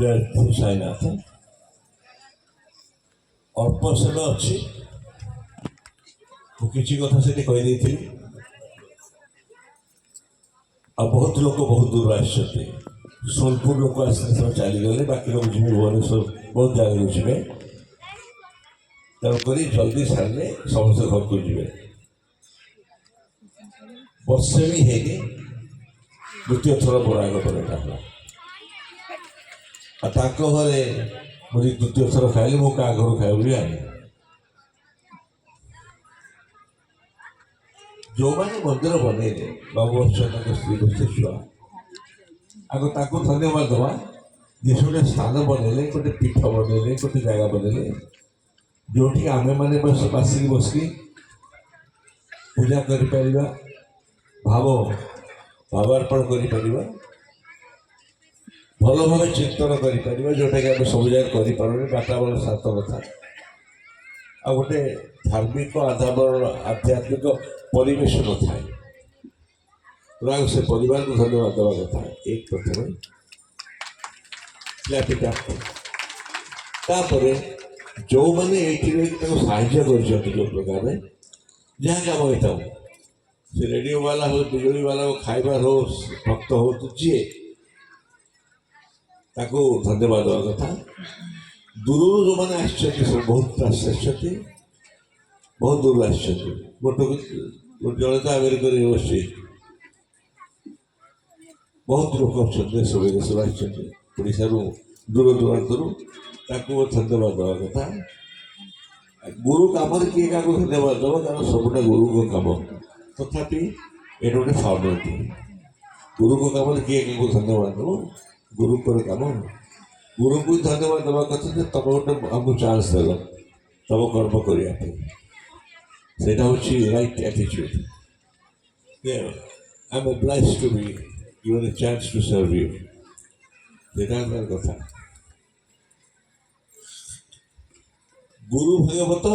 जय साईनाथ अल्प समय अच्छी किसी कथा से कही आ बहुत लोग बहुत दूर आसते सोनपुर लोग आसते सब चलीगले बाकी लोग जी भुवनेश्वर बहुत जगह जी तेणुक जल्दी सारे समस्त घर को जी वर्षे भी है द्वितीय थर बराग परेटा घरे मुझे द्वितीय थर खाइली मो क्या घर खाऊ भी आनी जो मैंने मंदिर बनइले बाबू स्त्री बच्चे छुआ आग ताको धन्यवाद दवा जे गोटे स्थान बनइले गोटे पीठ बनइले गोटे जगह बनइले जो आमे मैंने बासिक बसिकी पूजा कर भाव भावार्पण कर भल भाव चिंतन कर जोटा कि आम सब जगह कर बातावरण सात कथा आ गोटे धार्मिक आध्यात्मिक परिवेश न थाए से परिवार को धन्यवाद देवा कथा एक प्रथम जो मैंने ये साहाଯ୍य कर जो प्रकार जहाँ कम होता से रेडियो वाला हो बिजुली वाला हो खाइबार हो भक्त हो तो जी धन्यवाद देवा कथा दूर जो मैंने आस बहुत आसते बहुत दूर आस जड़े तो अमेरिका यूनिवर्सिटी बहुत लोग अच्छा देश विदेश आशा दूर दूरांतर धन्यवाद देवा कथा गुरु कम किए क्या धन्यवाद देव कारण सबुटा गुरु को कम तथापि ये गोटे फॉर्मालिटी गुरु को कम किए क्या धन्यवाद देव गुरु पर कम गुरु को धन्यवाद देवा कथा तुम गोटे आमको चान्स देल तुम कर्म करने से right attitude I am blessed to be given a chance to serve you से कथा गुरु भागवत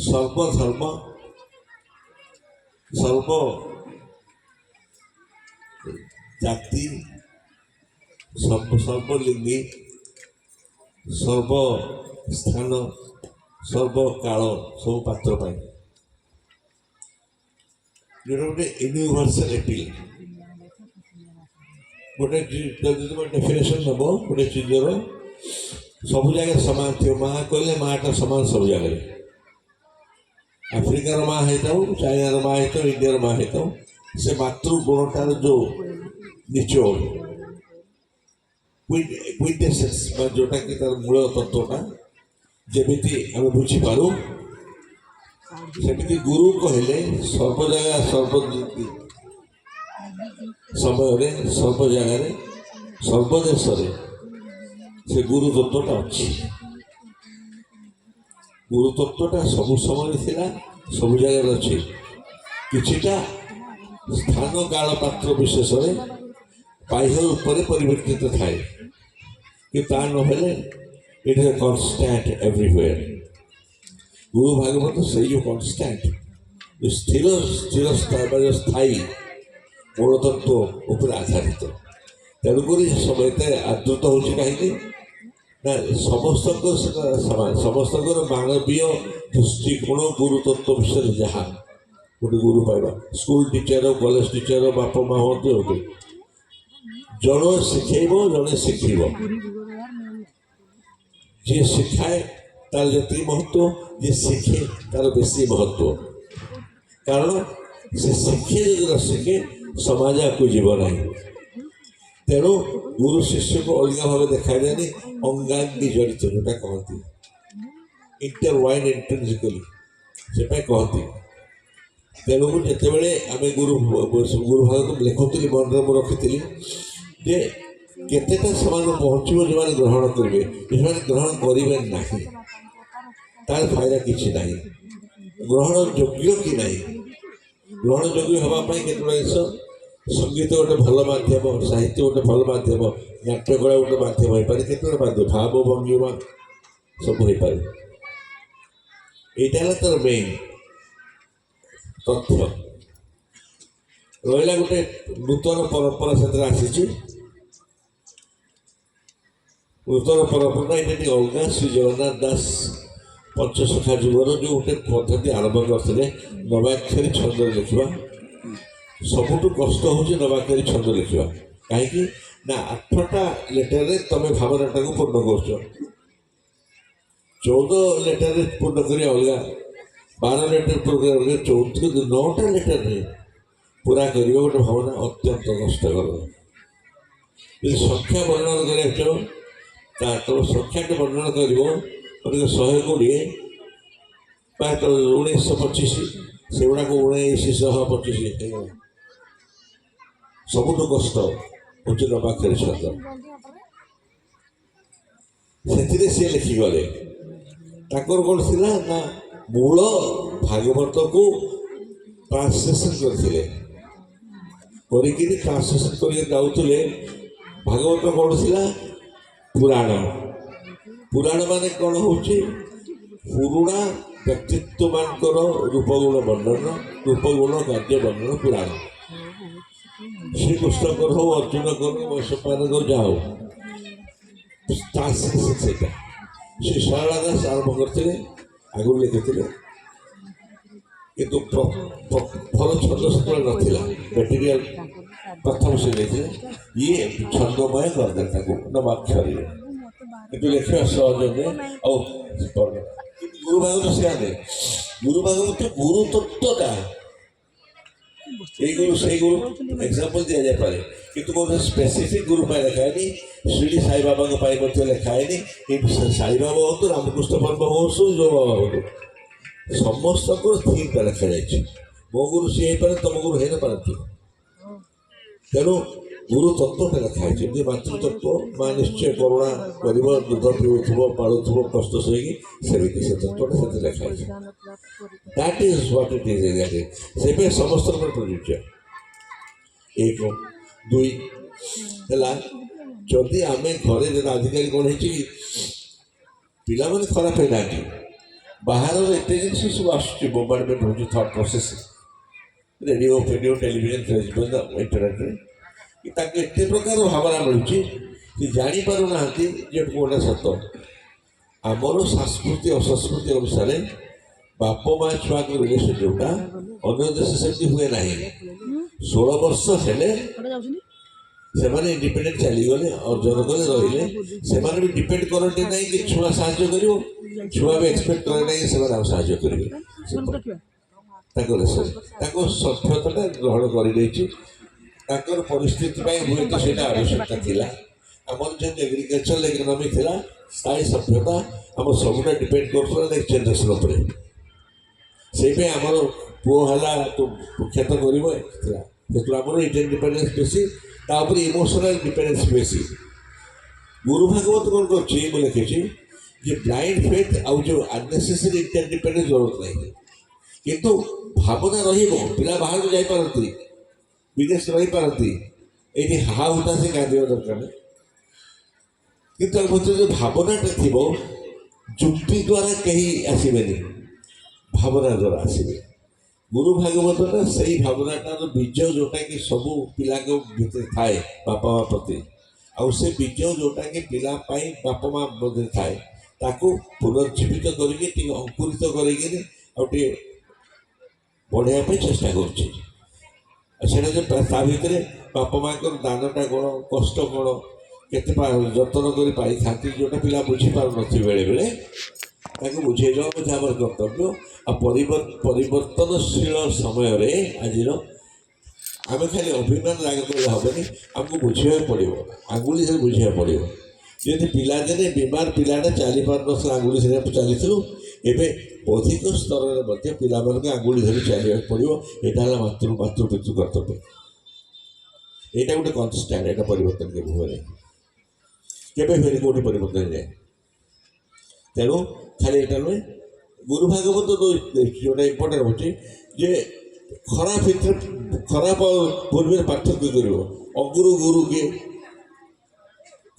सर्वधर्म सर्व जाति सर्वलिंगी सर्व स्थान सर्वकाल सब पात्र पाए जो गोटे यूनिवर्सल अपील गोटे तुम डेफिनेशन नब गोटे चीजर सब जगह सामान थी माँ कहले माँटा सामान सब जगह आफ्रिकार माँ होता चाइनार माँ होता इंडियार माँ होता से मातृगुणटार जो निचोड़ क्विंटेसेंस जोटा कि तार मूल तत्वटा जमी आम बुझीपारू सेमती गुरु कहले सर्व जगह सर्व समय सर्व जगार सर्वदेश से गुरु तत्वटा अच्छी गुरु तत्वटा सबु समय थिला सबु जगह अच्छी किछिटा स्थान काल पात्र विशेष बाह्य रूप से परिवर्तित थाए कि ता नहेले इट इज कन्स्टाट एवरीवेयर गुरु भागवत से जो कन्स्टाट जो स्थिर स्थिर स्थायी मूल तत्व उपर आधारित तेणुक समय आदृत हो कहीं समस्त सामान समस्त मानवीय दृष्टिकोण गुरु तत्व विषय जहाँ गोटे गुरु पाइबा स्कूल टीचर कॉलेज टीचर बापा माँ होते जड़े शिखेब जड़े शिख जी शिखाए तार जी महत्व जी शिखे तार बेसी महत्व कारण से शिखे जो न शिखे समाज को जीव ना तेणु गुरु शिष्य को अलग भाव देखा जाए अंगांगी जड़ित जोटा कहती इंटरवाइन इंट्रिंसिकली से कहती तेणु जिते आम गुरु भागवत लिखुली मन में रखी जे केतेटा समान पहुँचो जो ग्रहण करेंगे जो ग्रहण करेंगे ना तार फायदा किसी ना ग्रहण योग्य कि ना ग्रहण योग्य हाँपाई केतटा जिन संगीत गोटे भल मध्यम साहित्य गोटे भल मध्यम नाट्यकला गोटे मध्यम हो पाए केतटा माध्यम भाव भंगिमा सब हो पाए यहाँ तार मेन तथ्य ରହିଲା ଗୋଟେ ନୂତନ ପରମ୍ପରା ସେଥିରେ ଆସିଛି। ନୂତନ ପରମ୍ପରା ଏଇଟା ଟିକେ ଅଲଗା। ଶ୍ରୀ ଜଗନ୍ନାଥ ଦାସ ପଞ୍ଚସଖା ଯୁଗର ଯେଉଁ ଗୋଟେ ପଦ୍ଧତି ଆରମ୍ଭ କରିଥିଲେ ନବାକ୍ଷରୀ ଛନ୍ଦରେ ଲେଖିବା। ସବୁଠୁ କଷ୍ଟ ହେଉଛି ନବାକ୍ଷରୀ ଛନ୍ଦ ଲେଖିବା। କାହିଁକି ନା 8ଟା ଲେଟରରେ ତମେ ଭାବନାଟାକୁ ପୂର୍ଣ୍ଣ କରୁଛ। 14 ଲେଟରରେ ପୂର୍ଣ୍ଣ କରିବା ଅଲଗା, 12 ଲେଟର ପୂର୍ଣ୍ଣ କରିବା ଅଲଗା, 9ଟା ଲେଟରରେ ପୁରା କରିବା ଗୋଟେ ଭାବନା ଅତ୍ୟନ୍ତ କଷ୍ଟକର। ଯଦି ସଂଖ୍ୟା ବର୍ଣ୍ଣନା କରିବାକୁ ଚାହ ତମ ସଂଖ୍ୟାଟି ବର୍ଣ୍ଣନା କରିବ 120 ବା 1925, ସେଗୁଡ଼ାକ 1925 ହେଇଗଲା। ସବୁଠୁ କଷ୍ଟ ହେଉଛି ନବାକ୍ଷରୀ ଛନ୍ଦ। ସେଥିରେ ସିଏ ଲେଖିଗଲେ। ତାଙ୍କର କ'ଣ ଥିଲା ନା ମୂଳ ଭାଗବତକୁ ଟ୍ରାନ୍ସଲେସନ୍ କରିଥିଲେ, କରିକିରି ଟ୍ରାନ୍ସଲେସନ୍ କରିକି ଯାଉଥିଲେ। ଭାଗବତ କ'ଣ ଥିଲା? ପୁରାଣ। ପୁରାଣ ମାନେ କ'ଣ ହେଉଛି? ପୁରୁଣା ବ୍ୟକ୍ତିତ୍ୱମାନଙ୍କର ରୂପଗୁଣ ବର୍ଣ୍ଣନ, ରୂପଗୁଣ କାର୍ଯ୍ୟ ବର୍ଣ୍ଣନ ପୁରାଣ। ଶ୍ରୀକୃଷ୍ଣଙ୍କର ହଉ, ଅର୍ଜୁନଙ୍କର ହଉ, ବୈଶମ୍ପାୟନଙ୍କର ଯାହା ହଉ, ଟ୍ରାନ୍ସଲେସନ୍ ସେଇଟା ଶ୍ରୀ ଶାରଳା ଦାସ ଆରମ୍ଭ କରିଥିଲେ, ଆଗରୁ ଲେଖିଥିଲେ। କିନ୍ତୁ ଭଲ ଛନ୍ଦ ସେତେବେଳେ ନଥିଲା, ମେଟେରିଆଲ ପ୍ରଥମ ସେ ନେଇଥିଲେ। ଇଏ ଛନ୍ଦମୟ କରିଦେଲେ ତାକୁ ନବାକ୍ଷରୀରେ, କିନ୍ତୁ ଲେଖିବା ସହଜ ନୁହେଁ। ଆଉ ଗୁରୁ ଭାଗବତ ସେୟା ନୁହେଁ। ଗୁରୁ ଭାଗବତ ଗୁରୁ ତତ୍ତ୍ୱଟା এই গুরু সেই গুরু এক্সাম্পল ଦିଆଯାଇପାରେ, କିନ୍ତୁ ଗୋଟେ ସ୍ପେସିଫିକ୍ ଗୁରୁ ପାଇଁ ଲେଖା ହେଇନି। ଶିରିଡ଼ି ସାଇବାବାଙ୍କ ପାଇଁ ମଧ୍ୟ ଲେଖା ହେଇନି। କିନ୍ତୁ ସାଇବାବା ହୁଅନ୍ତୁ, ରାମକୃଷ୍ଣ ପରମ ହୁଅନ୍ତୁ, ଯୋଉ ବାବା ହୁଅନ୍ତୁ, ସମସ୍ତଙ୍କର ଥିମ୍ଟା ଲେଖାଯାଇଛି। ମୋ ଗୁରୁ ସିଏ ହେଇପାରେ, ତମ ଗୁରୁ ହେଇନପାରନ୍ତି। ତେଣୁ ଗୁରୁ ତତ୍ତ୍ୱଟା ଲେଖା ହେଇଛି। ଯେମିତି ମାତୃତତ୍ତ୍ୱ, ମା ନିଶ୍ଚୟ କରୁଣା କରିବ, ଦୁଧ ପିଉଥିବ, ପାଳୁଥିବ, କଷ୍ଟ ସହିକି, ସେମିତି ସେ ତତ୍ତ୍ୱଟା ସେଥିରେ ଲେଖା ହେଇଛି। That is what it is exactly. ସେଇପାଇଁ ସମସ୍ତଙ୍କ ଉପରେ ପ୍ରଯୁଜ୍ୟ। 1 2 ହେଲା। ଯଦି ଆମେ ଘରେ ଆଜିକାଲି କ'ଣ ହେଇଛି କି ପିଲାମାନେ ଖରାପ ହେଇନାହାନ୍ତି, ବାହାରର ଏତେ ଜିନିଷ ସବୁ ଆସୁଛି, ବୋମ୍ବାର୍ଡମେଣ୍ଟ ହେଉଛି ଥଟ୍ ପ୍ରୋସେସ୍, ରେଡ଼ିଓ ଫେଡ଼ିଓ, ଟେଲିଭିଜନ, ଫେସବୁକ୍, ଇଣ୍ଟରନେଟ୍ରେ ତାକୁ ଏତେ ପ୍ରକାର ଭାବନା ମିଳୁଛି କି ଜାଣିପାରୁନାହାନ୍ତି ଯେ କେଉଁଟା ସତ। ଆମର ସଂସ୍କୃତି ଅସଂସ୍କୃତି ଅନୁସାରେ ବାପ ମା ଛୁଆଙ୍କ ରିଲେସନ୍ ଯେଉଁଟା ଅନ୍ୟ ଦେଶ ସେମିତି ହୁଏ ନାହିଁ। 16 ବର୍ଷ ହେଲେ ସେମାନେ ଇଣ୍ଡିପେଣ୍ଡେଣ୍ଟ ଚାଲିଗଲେ, ଅର୍ଜନ କଲେ, ରହିଲେ। ସେମାନେ ବି ଡିପେଣ୍ଡ କରନ୍ତି ନାହିଁ କି ଛୁଆ ସାହାଯ୍ୟ କରିବ, ଛୁଆ ବି ଏକ୍ସପେକ୍ଟ କରେ ନାହିଁ କି ସେମାନେ ଆଉ ସାହାଯ୍ୟ କରିବେ। ତାଙ୍କ ସଭ୍ୟତାଟା ଗ୍ରହଣ କରିଦେଇଛି। ତାଙ୍କର ପରିସ୍ଥିତି ପାଇଁ ହୁଏତ ସେଇଟା ଆବଶ୍ୟକତା ଥିଲା। ଆମର ଯେମିତି ଏଗ୍ରିକଲଚର ଇକୋନୋମି ଥିଲା, ସ୍ଥାୟୀ ସଭ୍ୟତା, ଆମର ସବୁଟା ଡିପେଣ୍ଡ କରୁଥିଲା ନେକ୍ସଟ ଜେନେରେସନ୍ ଉପରେ। ସେଇପାଇଁ ଆମର ପୁଅ ହେଲା ତ କ୍ଷେତ କରିବ ଥିଲା। ସେତେବେଳେ ଆମର ଇଣ୍ଟରଡିପେଣ୍ଡେନ୍ସ ବେଶୀ, ତାପରେ ଇମୋସନାଲ ଡିପେଣ୍ଡେନ୍ସ ବେଶୀ। ଗୁରୁ ଭାଗବତ କ'ଣ କରୁଛି, ମୁଁ ଲେଖିଛି ଯେ ବ୍ଲାଇଣ୍ଡ ଫେଥ୍ ଆଉ ଯେଉଁ ଅନ୍ନେସେସରି ଇଣ୍ଟରଡିପେଣ୍ଡେନ୍ସ ଜରୁରତ ନାହିଁ। କିନ୍ତୁ ଭାବନା ରହିବ। ପିଲା ବାହାରକୁ ଯାଇପାରନ୍ତି, ବିଦେଶ ରହିପାରନ୍ତି, ଏଇଠି ହାହା ହୁତାଶି କାନ୍ଦିବା ଦରକାର ନାହିଁ। କିନ୍ତୁ ତାଙ୍କ ଭିତରେ ଯେଉଁ ଭାବନାଟା ଥିବ, ଯୁକ୍ତି ଦ୍ୱାରା କେହି ଆସିବେନି, ଭାବନା ଦ୍ୱାରା ଆସିବେ। ଗୁରୁ ଭାଗବତଟା ସେଇ ଭାବନାଟାର ବୀଜ ଯେଉଁଟାକି ସବୁ ପିଲାଙ୍କ ଭିତରେ ଥାଏ ବାପା ମା ପ୍ରତି, ଆଉ ସେ ବୀଜ ଯେଉଁଟାକି ପିଲା ପାଇଁ ବାପା ମା ମଧ୍ୟରେ ଥାଏ, ତାକୁ ପୁନର୍ଜୀବିତ କରିକି ଟିକେ ଅଙ୍କୁରିତ କରିକିରି ଆଉ ଟିକେ ବଢ଼େଇବା ପାଇଁ ଚେଷ୍ଟା କରୁଛି। ଆଉ ସେଇଟା ଯେଉଁ ତା ଭିତରେ ବାପା ମାଆଙ୍କର ଦାନଟା କ'ଣ, କଷ୍ଟ କ'ଣ, କେତେ ଯତ୍ନ କରି ପାରିଥାନ୍ତି, ଯେଉଁଟା ପିଲା ବୁଝିପାରୁନଥିବେ ବେଳେବେଳେ, ତାକୁ ବୁଝେଇଦେବା ମଧ୍ୟ ଆମର କର୍ତ୍ତବ୍ୟ। ଆଉ ପରିବର୍ତ୍ତନଶୀଳ ସମୟରେ ଆଜିର ଆମେ ଖାଲି ଅଭିମାନ ରାଗ କଲେ ହେବନି, ଆମକୁ ବୁଝିବାକୁ ପଡ଼ିବ, ଆଙ୍ଗୁଳି ଧରି ବୁଝିବାକୁ ପଡ଼ିବ। ଯେମିତି ପିଲାଦିନେ ବିମାର ପିଲାଟା ଚାଲିପାରୁନଥିଲା, ଆଙ୍ଗୁଳି ଧରିବାକୁ ଚାଲିଥିଲୁ, ଏବେ ଅଧିକ ସ୍ତରରେ ମଧ୍ୟ ପିଲାମାନଙ୍କୁ ଆଙ୍ଗୁଳି ଧରି ଚାଲିବାକୁ ପଡ଼ିବ। ଏଇଟା ହେଲା ମାତୃପିତୃ କର୍ତ୍ତବ୍ୟ। ଏଇଟା ଗୋଟେ କନଷ୍ଟାଣ୍ଟ, ଏଇଟା ପରିବର୍ତ୍ତନ କେବେ ହୁଏନି, କେବେ ହୁଏନି, କେଉଁଠି ପରିବର୍ତ୍ତନ ହେଇଯାଏ। ତେଣୁ ଖାଲି ଏଇଟା ନୁହେଁ, ଗୁରୁ ଭାଗବତ ଯେଉଁଟା ଇମ୍ପୋର୍ଟାଣ୍ଟ ହେଉଛି ଯେ ଖରାପ ପୂର୍ବରେ ପାର୍ଥକ୍ୟ କରିବ। ଅଗୁରୁ ଗୁରୁ କିଏ,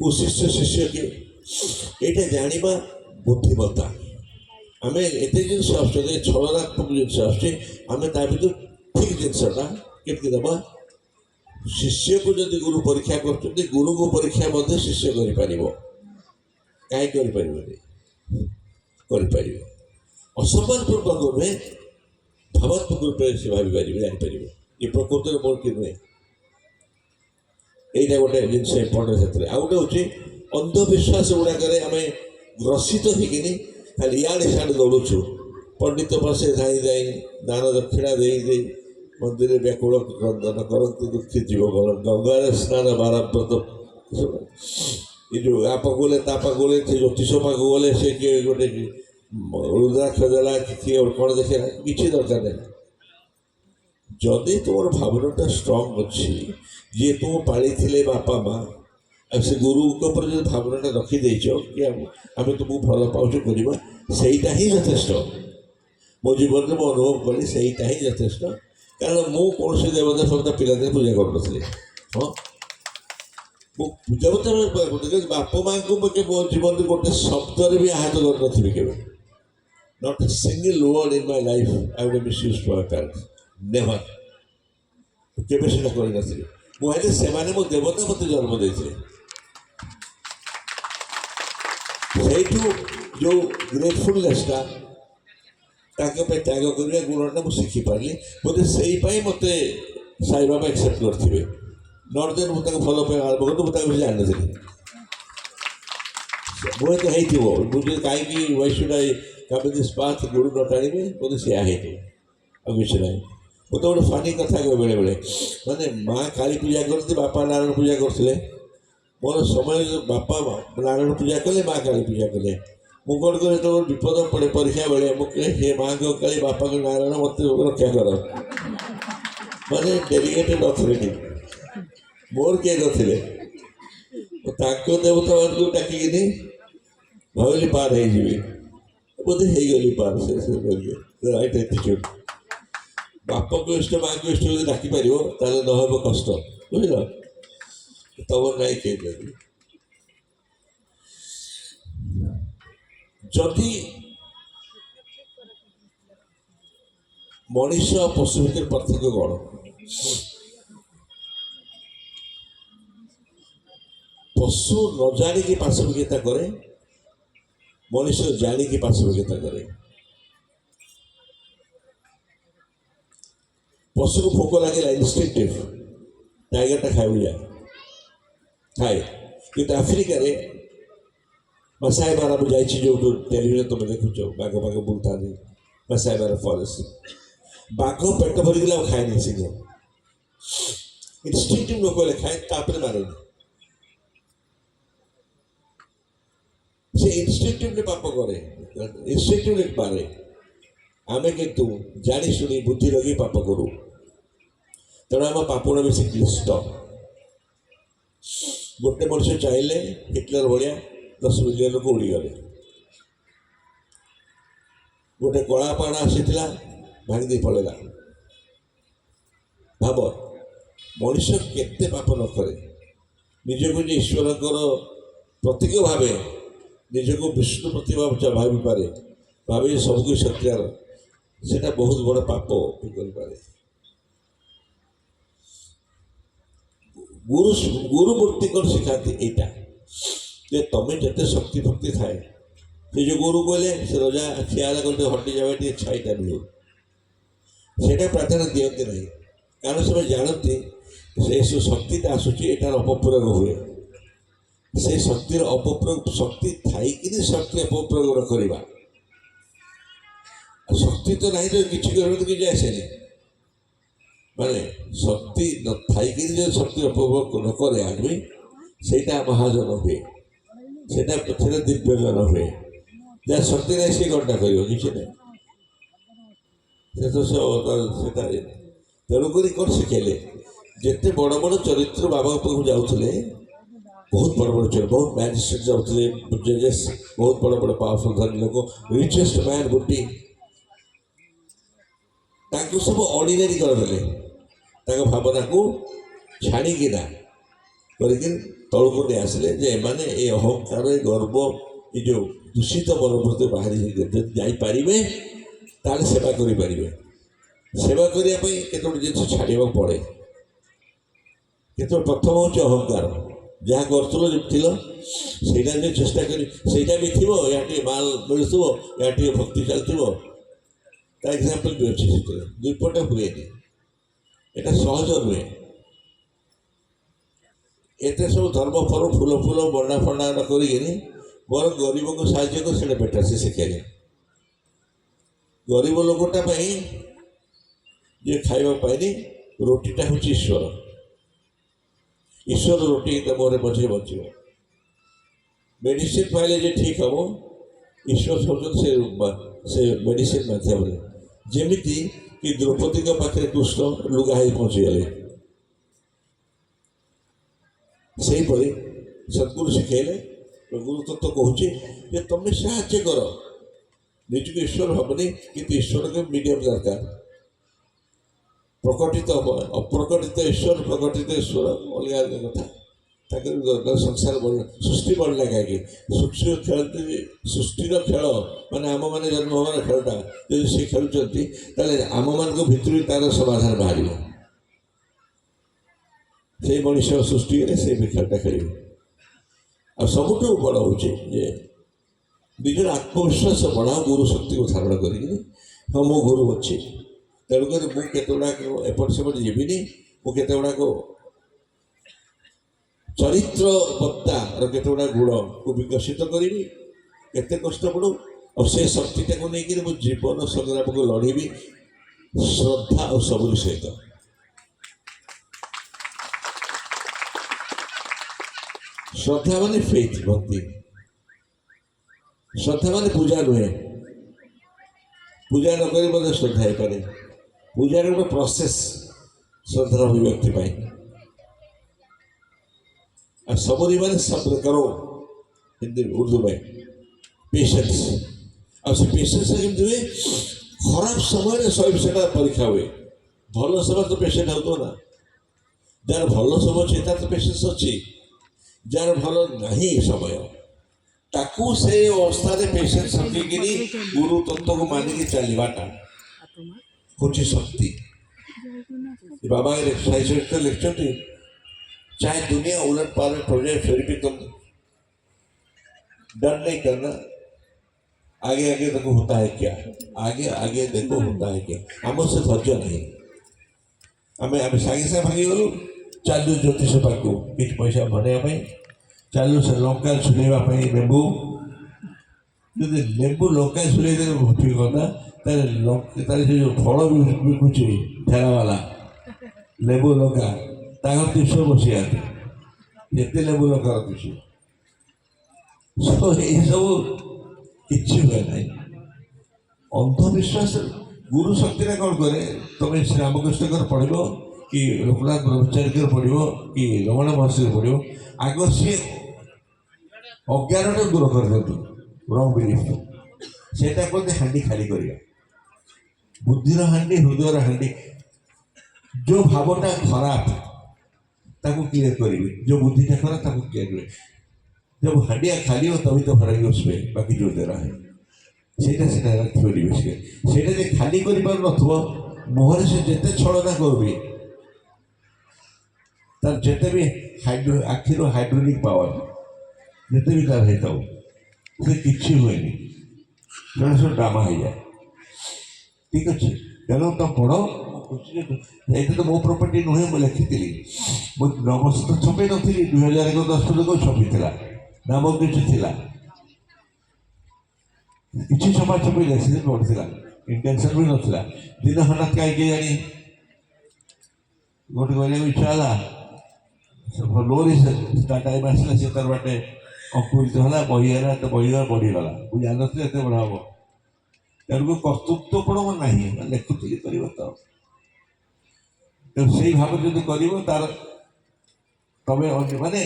କୁଶିଷ୍ୟ ଶିଷ୍ୟ କିଏ, ଏଇଟା ଜାଣିବା ବୁଦ୍ଧିମତ୍ତା। ଆମେ ଏତେ ଜିନିଷ ଆସୁଛନ୍ତି, ଛଳନାତ୍ମକ ଜିନିଷ ଆସୁଛି, ଆମେ ତା ଭିତରୁ ଠିକ୍ ଜିନିଷଟା କେମିତି ଦେବା ଶିଷ୍ୟକୁ ଯଦି ଗୁରୁ ପରୀକ୍ଷା କରୁଛନ୍ତି, ଗୁରୁକୁ ପରୀକ୍ଷା ମଧ୍ୟ ଶିଷ୍ୟ କରିପାରିବ। କାହିଁ କରିପାରିବନି? କରିପାରିବ। ଅସମ୍ମାନପୂର୍ବକ ନୁହେଁ, ଭାବାତ୍ମକ ରୂପରେ ସେ ଭାବିପାରିବେ, ଜାଣିପାରିବ ଏ ପ୍ରକୃତରେ ମୋର କି ନୁହେଁ। এইটা ଗୋଟେ ଜିନିଷ ଇମ୍ପୋର୍ଟାଣ୍ଟ ସେଥିରେ। ଆଉ ଗୋଟେ ହେଉଛି ଅନ୍ଧବିଶ୍ୱାସ ଗୁଡ଼ାକରେ ଆମେ ଗ୍ରସିତ ହେଇକିନି ଖାଲି ଇଆଡ଼େ ସିଆଡ଼େ ଦୌଡ଼ୁଛୁ। ପଣ୍ଡିତ ପାଶେ ଧାଇଁ ଧାଇଁ ଦାନ ଦକ୍ଷିଣା ଦେଇ ଦେଇ ମନ୍ଦିରରେ ବ୍ୟାକୁଳ କ୍ରନ୍ଦନ କରନ୍ତୁ ଦୁଃଖୀ ଜୀବଗଣ, ଗଙ୍ଗାରେ ସ୍ନାନ ବାରବ୍ରତ। ଏ ଯେଉଁ ଆ ପାଖକୁ ଗଲେ ତା ପାଖକୁ ଗଲେ, ସେ ଜ୍ୟୋତିଷ ପାଖକୁ ଗଲେ ସେ କିଏ ଗୋଟେ ରୁଦ୍ରାକ୍ଷ ଦେଲା, କିଏ କ'ଣ ଦେଖେଇଲା, କିଛି ଦରକାର ନାହିଁ। ଯଦି ତୁମର ଭାବନାଟା ଷ୍ଟ୍ରଙ୍ଗ ଅଛି, ଯିଏ ତୁମ ପାଳିଥିଲେ ବାପା ମା, ଆଉ ସେ ଗୁରୁଙ୍କ ଉପରେ ଯଦି ଭାବନାଟା ରଖିଦେଇଛ କି ଆମେ ତୁମକୁ ଭଲ ପାଉଛୁ କରିବା, ସେଇଟା ହିଁ ଯଥେଷ୍ଟ। ମୋ ଜୀବନରେ ମୁଁ ଅନୁଭବ କଲି ସେଇଟା ହିଁ ଯଥେଷ୍ଟ। କାରଣ ମୁଁ କୌଣସି ଦେବତା ଫବତା ପିଲାଦିନେ ପୂଜା କରୁନଥିଲି। ହଁ, ମୁଁ ଦେବତା ବାପା ମାଆଙ୍କୁ ମୋ ଜୀବନରେ ଗୋଟେ ଶବ୍ଦରେ ବି ଆହତ କରିନଥିବି କେବେ। Not a single word in my life I would misuse my parents, never. କେବେ ସେଟା କରିନଥିଲି। ମୁଁ ଭାବିଲି ସେମାନେ ମୋ ଦେବତା ମୋତେ ଜନ୍ମ ଦେଇଥିଲେ। ସେଇଠୁ ଯେଉଁ ଗ୍ରେଟଫୁଲନେସ୍ଟା ତାଙ୍କ ପାଇଁ ତ୍ୟାଗ କରିବା ଗୁଣଟା ମୁଁ ଶିଖିପାରିଲି। ବୋଧେ ସେଇପାଇଁ ମୋତେ ସାଇବାବା ଆକ୍ସେପ୍ଟ କରିଥିବେ। ନଟ୍ ଦେନ୍ ମୁଁ ତାଙ୍କୁ ଭଲ ପାଇବା ଆରମ୍ଭ କରିଥିଲି, ମୁଁ ତାଙ୍କୁ କିଛି ଜାଣିନଥିଲି। ମୁଁ ତ ହେଇଥିବ, ମୁଁ ଯଦି କାହିଁକି ୱାଇ କାମି ଦିସ୍ ପାଥ୍ ଗୁରୁ ନ ଟାଣିବେ, ବୋଧେ ସେୟା ହେଇଥିବ, ଆଉ କିଛି ନାହିଁ। ମୁଁ ତ ଗୋଟେ ଫାନି କଥା କହେ ବେଳେବେଳେ, ମାନେ ମା କାଳୀ ପୂଜା କରନ୍ତି, ବାପା ନାରାୟଣ ପୂଜା କରୁଥିଲେ। ମୋର ସମୟ ବାପା ନାରାୟଣ ପୂଜା କଲେ, ମା କାଳୀ ପୂଜା କଲେ। ମୁଁ କ'ଣ କରେ, ଯେତେବେଳେ ବିପଦ ପଡ଼େ ପରୀକ୍ଷା ବେଳେ, ମୁଁ କହେ ହେ ମାଙ୍କ କାଳୀ ବାପାଙ୍କ ନାରାୟଣ ମୋତେ ରକ୍ଷା କର। ମାନେ ଡେଲିଗେଟେଡ୍ ଅଥରିଟି ମୋର କିଏ ନଥିଲେ, ତାଙ୍କ ଦେବତାମାନଙ୍କୁ ଡାକିକିନି ଭାବିଲି ପାର ହେଇଯିବି। ବୋଧେ ହେଇଗଲି ପାର। ସେ ରାଇଟ୍ ଆଟିଚ୍ୟୁଡ୍। ବାପକୁ ଇଷ୍ଟ ମାଆଙ୍କୁ ଇଷ୍ଟ ଯଦି ଡାକିପାରିବ ତାହେଲେ ନହେବ କଷ୍ଟ, ବୁଝିଲ? ତମର ନାଇଁ କେହି ଯଦି ଯଦି ମଣିଷ ପଶୁ ଭିତରେ ପାର୍ଥକ୍ୟ କ'ଣ? ପଶୁ ନ ଜାଣିକି ପାଶବିକତା କରେ, ମଣିଷ ଜାଣିକି ପାଶବିକତା କରେ। ପଶୁକୁ ଭୋକ ଲାଗିଲା, ଇନଷ୍ଟିଂକ୍ଟିଭ, ଟାଇଗରଟା ଖାଇବାକୁ ଯାଏ, ଖାଏ। କିନ୍ତୁ ଆଫ୍ରିକାରେ ମାସାଇ ମାରା, ମୁଁ ଯାଇଛି ଯେଉଁଠୁ ଟେଲିଭିଜନ ତୁମେ ଦେଖୁଛ, ବାଘ ବାଘ ବୁଲୁଥାନ୍ତି ମାସାଇ ମାରା ଫରେଷ୍ଟ। ବାଘ ପେଟ ଭରିଗଲେ ଆଉ ଖାଏନି ସିଂହ। ଇନଷ୍ଟିଂକ୍ଟିଭ ନ କହିଲେ ଖାଏ, ତାପରେ ମାରେନି। ସେ ଇନଷ୍ଟିଂକ୍ଟିଭରେ ପାପ କରେ, ଇନଷ୍ଟିଂକ୍ଟିଭରେ ମାରେ। ଆମେ କିନ୍ତୁ ଜାଣି ଶୁଣି ବୁଦ୍ଧି ଲଗେଇ ପାପ କରୁ। ତେଣୁ ଆମ ପାପଟା ବେଶୀ କ୍ଲିଷ୍ଟ। ଗୋଟେ ମଣିଷ ଚାହିଁଲେ ହିଟଲର ଭଳିଆ 10 ମିଲିୟନ ଲୋକ ଉଡ଼ିଗଲେ। ଗୋଟେ କଳା ପାଣ ଆସିଥିଲା, ଭାଙ୍ଗି ଦେଇ ପଳେଇଲା। ଭାବ, ମଣିଷ କେତେ ପାପ ନ କରେ, ନିଜକୁ ଯେ ଈଶ୍ୱରଙ୍କର ପ୍ରତୀକ ଭାବେ, ନିଜକୁ ବିଷ୍ଣୁ ପ୍ରତିଭା ଭାବିପାରେ, ଭାବି ସବୁକିଛି ସତ୍ୟାର, ସେଟା ବହୁତ ବଡ଼ ପାପ ବି କରିପାରେ। ଗୁରୁ ମୂର୍ତ୍ତି କ'ଣ ଶିଖାନ୍ତି? ଏଇଟା ଯେ ତମେ ଯେତେ ଶକ୍ତି ଭକ୍ତି ଥାଏ, ସେ ଯେଉଁ ଗୁରୁ କହିଲେ ସେ ରଜା ଖିଆଲ କରି ହଟି ଯାବେ ଟିକେ ଛାଇଟା ମିଳୁ, ସେଇଟା ପ୍ରାଧାନ୍ୟ ଦିଅନ୍ତି ନାହିଁ। କାରଣ ସେମାନେ ଜାଣନ୍ତି ସେ ଶକ୍ତିଟା ଆସୁଛି, ଏଟାର ଅପପ୍ରୟୋଗ ହୁଏ। ସେ ଶକ୍ତିର ଅପପ୍ରୟୋଗ, ଶକ୍ତି ଥାଇକିନି ଶକ୍ତି ଅପପ୍ରୟୋଗ କରିବା, ଶକ୍ତି ତ ନାହିଁ ତ କିଛି କରିବାକୁ କିଛି ଆସେନି। ମାନେ ଶକ୍ତି ଥାଇକିରି ଯଦି ଶକ୍ତି ଅପଭୋଗ ନ କରେ ଆଦମୀ, ସେଇଟା ମହାଜନ ହୁଏ, ସେଇଟା ଦିବ୍ୟଜନ ହୁଏ। ଯାହା ଶକ୍ତି ନାହିଁ ସେ ଘଣ୍ଟା କରିବ, କିଛି ନାହିଁ। ସେଟା ତେଣୁକରି କ'ଣ ଶିଖେଇଲେ, ଯେତେ ବଡ଼ ବଡ଼ ଚରିତ୍ର ବାବାଙ୍କ ପାଖକୁ ଯାଉଥିଲେ, ବହୁତ ବଡ଼ ବଡ଼ ଚରିତ୍ର, ବହୁତ ମ୍ୟାଜିଷ୍ଟ୍ରେଟ୍ ଯାଉଥିଲେ, ଜଜେସ୍, ବହୁତ ବଡ଼ ବଡ଼ ପାୱାରଫୁଲ୍ ଧନୀ ଲୋକ, ରିଚେଷ୍ଟ ମ୍ୟାନ୍ ବୁଟି, ତାଙ୍କୁ ସବୁ ଅର୍ଡ଼ିନାରୀ କରିଦେଲେ। ତାଙ୍କ ଭାବନାକୁ ଛାଣିକିନା କରିକି ତଳକୁ ନେଇ ଆସିଲେ ଯେ ଏମାନେ ଏ ଅହଙ୍କାର, ଏ ଗର୍ବ, ଏ ଯେଉଁ ଦୂଷିତ ମନୋବୃତ୍ତି ବାହାରି ଯଦି ଯାଇପାରିବେ ତାହେଲେ ସେବା କରିପାରିବେ। ସେବା କରିବା ପାଇଁ କେତେ ଗୁଡ଼ିଏ ଜିନିଷ ଛାଡ଼ିବାକୁ ପଡ଼େ। କେତେବେଳେ ପ୍ରଥମ ହେଉଛି ଅହଙ୍କାର, ଯାହା କରୁଥିଲ ଥିଲ ସେଇଟା ଯଦି ଚେଷ୍ଟା କରି ସେଇଟା ବି ଥିବ, ୟା ଟିକେ ମାଲ ମିଳୁଥିବ, ୟା ଟିକେ ଭକ୍ତି ଚାଲିଥିବ, ତା ଏକ୍ଜାମ୍ପଲ୍ ବି ଅଛି ସେଥିରେ। ଦୁଇପଟେ ହୁଏନି, ଏଇଟା ସହଜ ନୁହେଁ। ଏତେ ସବୁ ଧର୍ମ ଫର୍ମ ଫୁଲ ଫୁଲ ବଣ୍ଡା ଫଣ୍ଡା ନ କରିକିନି ବରଂ ଗରିବକୁ ସାହାଯ୍ୟ କରି ସେଇଟା ବେଟର ସେ ଶିଖେଇଲେ। ଗରିବ ଲୋକଟା ପାଇଁ ଯିଏ ଖାଇବା ପାଇନି, ରୋଟିଟା ହେଉଛି ଈଶ୍ୱର। ଈଶ୍ୱର ରୋଟି ତା ମୁହଁରେ ପଛରେ ବଞ୍ଚିବ। ମେଡ଼ିସିନ ପାଇଲେ ଯେ ଠିକ୍ ହବ, ଈଶ୍ୱର ହେଉଛନ୍ତି ସେ ମେଡ଼ିସିନ ମାଧ୍ୟମରେ। ଯେମିତି କି ଦ୍ରୌପଦୀଙ୍କ ପାଖରେ କୃଷ୍ଣ ଲୁଗା ହେଇ ପହଞ୍ଚିଗଲେ, ସେହିପରି ସଦ୍ଗୁରୁ ଶିଖେଇଲେ। ଗୁରୁ ତତ୍ତ୍ୱ କହୁଛି ଯେ ତମେ ସାହାଯ୍ୟ କର, ନିଜକୁ ଈଶ୍ୱର ହବନି, କିନ୍ତୁ ଈଶ୍ୱରକୁ ମିଡ଼ିୟମ ଦରକାର। ପ୍ରକଟିତ ଅପ୍ରକଟିତ ଈଶ୍ୱର, ପ୍ରକଟିତ ଈଶ୍ୱର ଅଲଗା ଅଲଗା କଥା। ତାଙ୍କର ସଂସାର ବଢ଼ିଲା, ସୃଷ୍ଟି ବଢ଼ିଲା କାହିଁକି? ସୃଷ୍ଟି ଖେଳନ୍ତି, ସୃଷ୍ଟିର ଖେଳ ମାନେ ଆମମାନେ ଜନ୍ମ ହେବାର ଖେଳଟା ଯଦି ସେ ଖେଳୁଛନ୍ତି, ତାହେଲେ ଆମମାନଙ୍କ ଭିତରୁ ତାର ସମାଧାନ ବାହାରିବ। ସେଇ ମଣିଷ ସୃଷ୍ଟି ହେଲେ ସେଇ ଖେଳଟା ଖେଳିବେ। ଆଉ ସବୁଠୁ ବଡ଼ ହେଉଛି ଯେ ନିଜର ଆତ୍ମବିଶ୍ୱାସ ବଢ଼ାଅ, ଗୁରୁ ଶକ୍ତିକୁ ଧାରଣ କରିକିନି। ହଁ, ମୋ ଗୁରୁ ଅଛି, ତେଣୁକରି ମୁଁ କେତେ ଗୁଡ଼ାକ ଏପଟ ସେପଟ ଯିବିନି, ମୁଁ କେତେ ଗୁଡ଼ାକ ଚରିତ୍ରବତ୍ତାର କେତେ ଗୁଡ଼ାକ ଗୁଣକୁ ବିକଶିତ କରିବି, କେତେ କଷ୍ଟ ପଡ଼ୁ, ଆଉ ସେ ଶକ୍ତିଟାକୁ ନେଇକିରି ମୁଁ ଜୀବନ ସଂଗ୍ରାମକୁ ଲଢ଼ିବି ଶ୍ରଦ୍ଧା ଆଉ ସବୁରି ସହିତ। ଶ୍ରଦ୍ଧା ମାନେ ଫେଥ୍, ଭକ୍ତି। ଶ୍ରଦ୍ଧା ମାନେ ପୂଜା ନୁହେଁ, ପୂଜା ନ କରି ମଧ୍ୟ ଶ୍ରଦ୍ଧା ହେଇପାରେ। ପୂଜାର ଗୋଟେ ପ୍ରୋସେସ୍ ଶ୍ରଦ୍ଧାର ଅଭିବ୍ୟକ୍ତି ପାଇଁ। ଆଉ ସବୁରି ମାନେ ସବ୍ର କରୋ, ହିନ୍ଦୀ ଉର୍ଦ୍ଦୁ ପାଇଁ ପେସେନ୍ସ। ଆଉ ସେ ପେସେନ୍ସଟା କେମିତି ହୁଏ? ଖରାପ ସମୟରେ ସ୍ୱୟଂ ସେଟା ପରୀକ୍ଷା ହୁଏ। ଭଲ ସମୟରେ ତ ପେସେଣ୍ଟ ହେଉଥିବ ନା, ଯାହାର ଭଲ ସମୟ ଅଛି ତାର ତ ପେସେନ୍ସ ଅଛି। ଯାହାର ଭଲ ନାହିଁ ସମୟ, ତାକୁ ସେ ଅବସ୍ଥାରେ ପେସେନ୍ସ ରଖିକିରି ଗୁରୁ ତତ୍ତ୍ୱକୁ ମାନିକି ଚାଲିବାଟା ହେଉଛି ଶକ୍ତି। बाबा साइंस लेक्चर थी, चाहे दुनिया उलट पालट हो जाए फिर भी तुम डर नहीं करना। आगे आगे देखो होता है क्या, आगे आगे देखो होता है क्या। हमसे धैर्य नहीं, आम आम सागे सागे भागी गलु चालू ज्योतिष पाक कि पैसा बनवाई, चालू से लंका सुलेवाई लेबू, जो लेबू लंका सुले ठीक कथा, तार जो फल बिकुची ठेला वाला लेबू लंका ताकर 300 बसिया जिते लेबू लंका रखुची सब किसी हुए ना। अंधविश्वास गुरु शक्ति कौन करे, तुम श्री रामकृष्ण पढ़ कि लोकनाथ ब्रह्मचारी पढ़ कि रमण महर्षि पढ़, आग सी अज्ञान दूर कर दिखाँ रंग बिलीफ से हाँडी खाली कर बुद्धिर हाँडी हृदयर हाँडी। जो भावटा खराब ताको क्लियर करी, जो बुद्धिटा खराब ताको क्लियर करी। जब हाँडिया खाली हो तभी तो भराई उसमें बाकी जो दे रहा है सेटा सेटा सेटा जे खाली कर मुहर से जिते छलना करी तार जिते भी आखिर हाइड्रोलिक पावर जिते भी तार होता से किसी हुए जन सब ड्रामा हो जाए। ठीक अच्छे तेणु तुम पढ़, ये तो मो प्रॉपर्टी नुहे मुझे लिखी मुझे नमस तो छपे नी 2010 तक छपी नाम किसी किसी समय छपी जाए पड़ा इंटेंशन भी नाला दिन हठात कहीं जानी गोटे कहने इच्छा है लोरी टाइम आसला से तार बाटे अंकुरित है बहीगला तो बहीगला बढ़ीगला मुझे जान नी बड़ा हम तेणुक कर्तृत्व पण मोर ना लिखुली कर तो से भाव जो कर तार तमें माने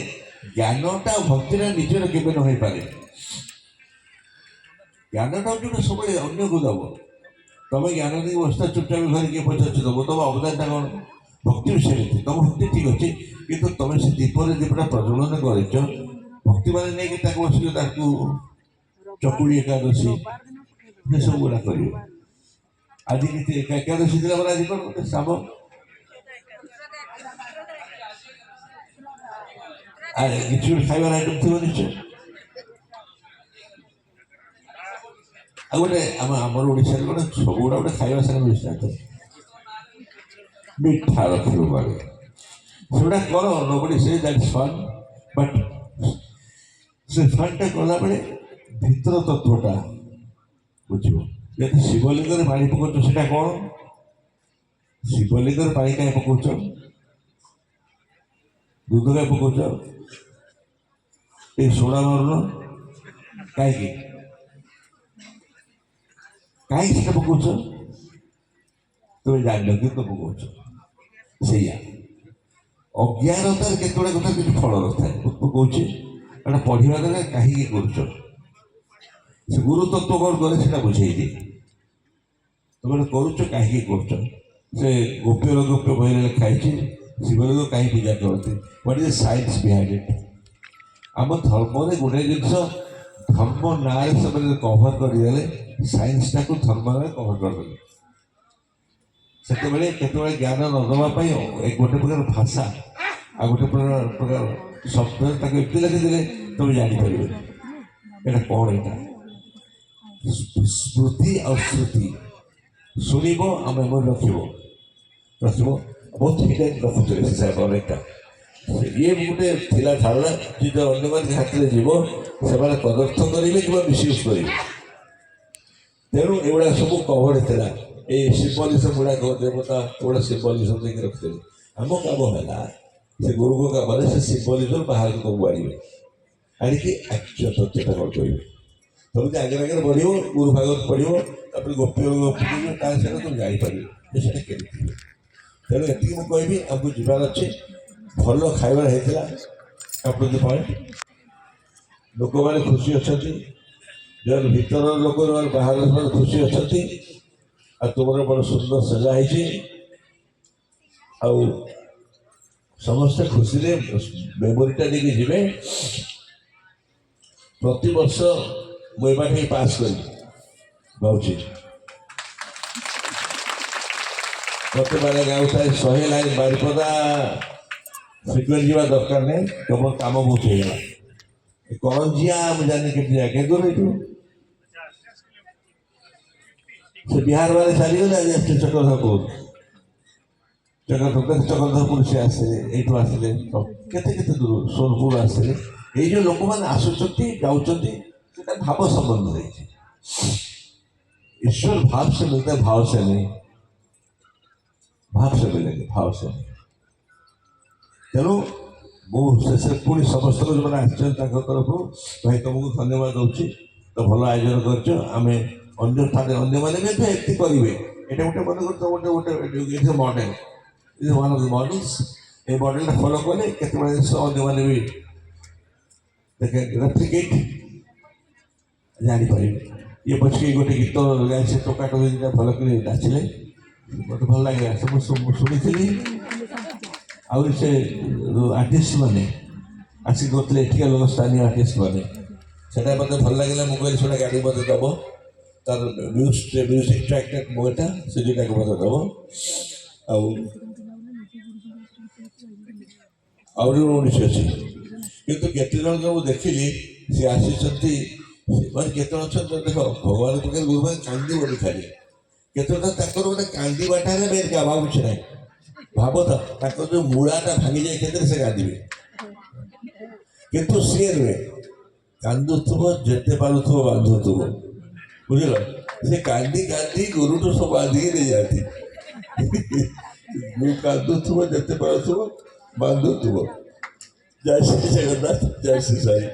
ज्ञानटा भक्तिटा निजर के न पारे। ज्ञानटा जो सब अन्य को दब, तुम्हें ज्ञान नहीं बसता चुपचाप घर किए पचार दब, तुम अवदानटा कौन भक्ति विषय तुम भक्ति ठीक अच्छे कि तुम से दीपर दीपटा प्रज्वलन कर भक्ति मान नहीं बस चकुड़ी एकादशी ये सब गुड़ा कर आज एकादशी दिन आज कौन श्रावण କିଛି ଗୋଟେ ଖାଇବାର ଆଇଟମ୍ ଥିବ ନିଶ୍ଚୟ। ଆଉ ଗୋଟେ ଆମର ଓଡ଼ିଶାରେ ଗୋଟେ ସବୁଗୁଡ଼ା ଗୋଟେ ଖାଇବା ସାଙ୍ଗେ ମିଶିଥାଏ, ମିଠା ରଖିବ ବାଡ଼ି ସେଗୁଡ଼ା କର ନୋବଡ଼ି ସେ ଦ୍ୟାଟ୍ ଫନ୍, ବଟ୍ ସେ ଫନ୍ଟା କଲାବେଳେ ଭିତର ତତ୍ତ୍ୱଟା ବୁଝିବ। ଯଦି ଶିବଲିଙ୍ଗରେ ପାଣି ପକାଉଛ ସେଟା କ'ଣ? ଶିବଲିଙ୍ଗରେ ପାଣି କାହିଁ ପକାଉଛ? ଦୁଧ କାହିଁ ପକାଉଛ? ଏ ସୋଡ଼ା ମାରୁନ କାହିଁକି? କାହିଁକି ସେଟା ପକାଉଛ? ତୁମେ ଜାଣିନ କିନ୍ତୁ ପକାଉଛ। ସେଇଆ ଅଜ୍ଞାନତାରେ କେତେବେଳେ କଥା କିଛି ଫଳ ନଥାଏ। ମୁଁ କହୁଛି ଏଇଟା ପଢ଼ିବା ଦ୍ୱାରା କାହିଁକି କରୁଛ? ସେ ଗୁରୁ ତତ୍ତ୍ୱ କ'ଣ କରେ ସେଟା ବୁଝେଇ ଦିଏ। ତୁମେ କରୁଛ କାହିଁକି କରୁଛ? ସେ ଗୋପ୍ୟର ଗୋପ୍ୟ ବହିରେ ଲେଖା ହେଇଛି ଶିବଲିଙ୍ଗ କାହିଁ ପୂଜା କରନ୍ତି, ହ୍ୱାଟ୍ ଇଜ୍ ସାଇନ୍ସ ବିହାଇଣ୍ଡ ଇଟ୍। ଆମ ଧର୍ମରେ ଗୋଟେ ଜିନିଷ ଧର୍ମ ନାଁରେ ସେମାନେ କଭର କରିଦେଲେ, ସାଇନ୍ସଟାକୁ ଧର୍ମ ନାଁରେ କଭର କରିଦେଲେ। ସେତେବେଳେ କେତେବେଳେ ଜ୍ଞାନ ନ ଦେବା ପାଇଁ ଗୋଟେ ପ୍ରକାର ଭାଷା ଆଉ ଗୋଟେ ପ୍ରକାର ଶବ୍ଦ ତାକୁ ଏମିତି ଲେଖିଦେଲେ ତମେ ଜାଣିପାରିବ ଏଇଟା କ'ଣ। ଏଇଟା ସ୍ମୃତି ଆଉ ଶ୍ରୁତି ଶୁଣିବ ଆଉ ମେମୋରି ରଖିବ ବହୁତ ହିଡେନ୍ ରଖୁଥିଲେ ସେ ସାହେବ ଅନେକଟା। ଇଏ ଗୋଟେ ଥିଲା ଧାରଣା ଯେ ଅନ୍ୟମାନେ ହାତରେ ଯିବ ସେମାନେ ପଦାର୍ଥ କରିବେ କିମ୍ବା ମିସୟୁଜ୍ କରିବେ। ତେଣୁ ଏଗୁଡ଼ା ସବୁ କଭର ଥିଲା। এই ସିମ୍ବଲିଜମ୍ ଗୁଡ଼ାକ ଦେବତା ଗୁଡ଼ା ସିମ୍ବଲିଜମ୍ ଦେଇକି ରଖିଥିଲେ। ଆମ କାମ ହେଲା ସେ ଗୁରୁଙ୍କ କାମରେ ସେ ସିମ୍ବଲିଜମ୍ ବାହାରକୁ ସବୁ ଆଣିବେ, ଆଣିକି ଆକ୍ଚୁଆଲ ତଥ୍ୟଟା କ'ଣ କରିବେ। ତମେ ଆଗରେ ଆଗରେ ବଢ଼ିବ, ଗୁରୁ ଭାଗବତ ପଢ଼ିବ, ତାପରେ ଗୋପୀ ପଢ଼ିବ, ତା ସାଙ୍ଗେ তুমি ଜାଣିପାରିବ ଯେ ସେଟା କେମିତି। ତେଣୁ ଏତିକି ମୁଁ କହିବି ଆମକୁ ଯିବାର ଅଛି। ଭଲ ଖାଇବା ହେଇଥିଲା ଆପଣଙ୍କ ପଏଣ୍ଟ, ଲୋକମାନେ ଖୁସି ଅଛନ୍ତି, ଯେଉଁମାନେ ଭିତର ଲୋକ ବାହାର ଲୋକମାନେ ଖୁସି ଅଛନ୍ତି। ଆଉ ତୁମର ବଡ଼ ସୁନ୍ଦର ସଜା ହେଇଛି, ଆଉ ସମସ୍ତେ ଖୁସିରେ ମେମୋରିଟା ନେଇକି ଯିବେ। ପ୍ରତିବର୍ଷ ମୁଁ ଏ ବାଟେ ପାସ୍ କରିବି ଭାବୁଛି। ମୋତେ ମାନେ ଗାଉଥାଏ 100 ଲାଇନ୍ ବାରିପଦା ଫ୍ରିକ୍ୱେଣ୍ଟ ଯିବା ଦରକାର ନାହିଁ, ତମର କାମ ବହୁତ ହେଇଗଲା। କରଞ୍ଜିଆ ମୁଁ ଜାଣିନି କେମିତି ଯାଏ କେନ୍ଦୁର ଏଇଠୁ ସେ ବିହାର ବାରେ ଚାଲିଗଲେ ଆଜି ଆସିଲେ ଚକ୍ରଧରପୁର। ଚକ୍ରଧରପୁର ସେ ଆସିଲେ, ଏଇଠୁ ଆସିଲେ କେତେ କେତେ ଦୂର ସୋନପୁର ଆସିଲେ। ଏଇ ଯେଉଁ ଲୋକମାନେ ଆସୁଛନ୍ତି ଯାଉଛନ୍ତି ସେଟା ଭାବ ସମ୍ବନ୍ଧ ହେଇଛି। ईश्वर भाव से मिलता है, भाव से नहीं। भाव से मिलेंगे, भाव से नहीं। तेणु ମୁଁ ଶେଷରେ ପୁଣି ସମସ୍ତ ଯେଉଁମାନେ ଆସିଛନ୍ତି ତାଙ୍କ ତରଫରୁ ଭାଇ ତୁମକୁ ଧନ୍ୟବାଦ ଦେଉଛି। ତ ଭଲ ଆୟୋଜନ କରିଛ। ଆମେ ଅନ୍ୟମାନେ ବି ଏମିତି କରିବେ। ଏଇଟା ଗୋଟେ ମନେ କରୁଛ ଗୋଟେ model, one of the models. এই ମଡେଲଟା ଫଲୋ କଲେ କେତେବେଳେ ଜିନିଷ ଅନ୍ୟମାନେ ବି ରେପ୍ଲିକେଟ୍ ଜାଣିପାରିବେ। ଇଏ ପଛକେ ଗୋଟେ ଗୀତ ଗାଇ ସେ ଟୋକା ଟୋକା ଭଲ କରି ନାଚିଲେ, ମୋତେ ଭଲ ଲାଗିଲା। ମୁଁ ଶୁଣିଥିଲି। ଆହୁରି ସେ ଆର୍ଟିଷ୍ଟ ମାନେ ଆସିକି କରୁଥିଲେ, ଏଠିକା ଲୋକ ସ୍ଥାନୀୟ ଆର୍ଟିଷ୍ଟ ମାନେ, ସେଟା ମୋତେ ଭଲ ଲାଗିଲା। ମୁଁ କହିଲି ସେଟା ଗାଡ଼ି ମୋତେ ଦେବ, ତାର ମ୍ୟୁଜିକ୍ ଟ୍ରାକ୍ଟା ମୋ ଏଟା ସେ ଦୁଇଟାକୁ ମୋତେ ଦେବ। ଆଉ ଆହୁରି ଓଡ଼ିଶୀ ଅଛି, କିନ୍ତୁ କେତେ ଜଣଙ୍କ ମୁଁ ଦେଖିଲି ସେ ଆସିଛନ୍ତି। ମାନେ କେତେ ଜଣ ଅଛନ୍ତି ଦେଖ, ଭଗବାନ ପାଖରେ ଗୁରୁମାନେ କାନ୍ଦିବନି ଖାଲି, କେତେଟା ତାଙ୍କର ଗୋଟେ କାନ୍ଦିବାଟା ହେଲେ ମେନ୍ କାମ, ଆଉ କିଛି ନାହିଁ। ଭାବ ତ ତାଙ୍କର ଯେଉଁ ମୂଳାଟା ଭାଙ୍ଗି ଯାଇଥିଲେ ସେ କାନ୍ଦିବେ, କିନ୍ତୁ ସିଏ ନୁହେଁ, କାନ୍ଦୁଥିବ ଯେତେ ପାରୁଥିବ ବାନ୍ଧୁଥିବ, ବୁଝିଲ। ସେ କାନ୍ଦି କାନ୍ଦି ଗୁରୁଠୁ ସବୁ ବାନ୍ଧିକି ନେଇଯାଆନ୍ତି। କାନ୍ଦୁଥିବ ଯେତେ ପାରୁଥିବ ବାନ୍ଧୁଥିବ। ଜୟ ଶ୍ରୀ ଜଗନ୍ନାଥ, ଜୟ ଶ୍ରୀ ସାଇ।